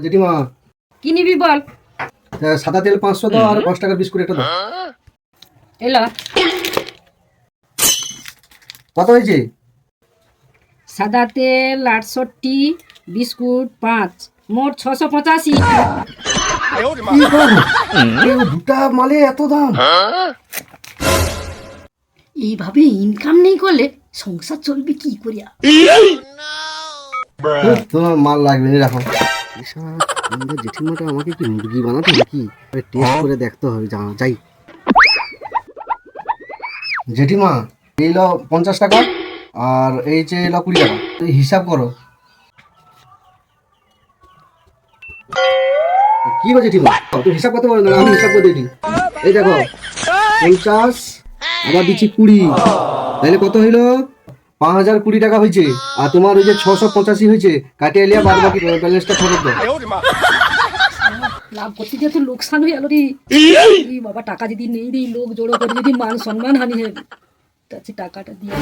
জেঠিমা, কি নিবি বল। সাদা তেল 500 দাও আর 5 টাকার বিস্কুট একটা দাও। এলো কত হয়েছে? সাদা তেল 68, বিস্কুট 5, মোট 685। কি দাম? দুটা মালে এত দাম? এইভাবে ইনকাম নেই করলে সংসার চলবে কি করিয়া? তোমার মাল লাগবে না, রাখো। জেঠিমাটা আমাকে কি মুরগি বানাতে নাকি? টেস্ট করে দেখতে হবে, যাই। জেঠিমা, এই লো 50 টাকা আর এই যে এলো 20 টাকা, এই হিসাব করো। কি গো জেঠিমা, তুমি হিসাব করতে পারো না? আমি হিসাব করে দিই। এই দেখো 50 আবার দিচ্ছি 20, তাহলে কত হইলো? 5020 টাকা হয়েছে। আর তোমার ওই যে 685 হয়েছে, কাটিয়ে লিয়া বাদ বাকি ব্যালেন্সটা ফেরত দাও। লাভ করতে গিয়ে তো লোকসান হয়ে গেল রে। এই বাবা, টাকা যদি নেই রে, লোক জড়ো করে যদি মান সম্মান হানি হবে, তার চেয়ে টাকাটা দিয়ে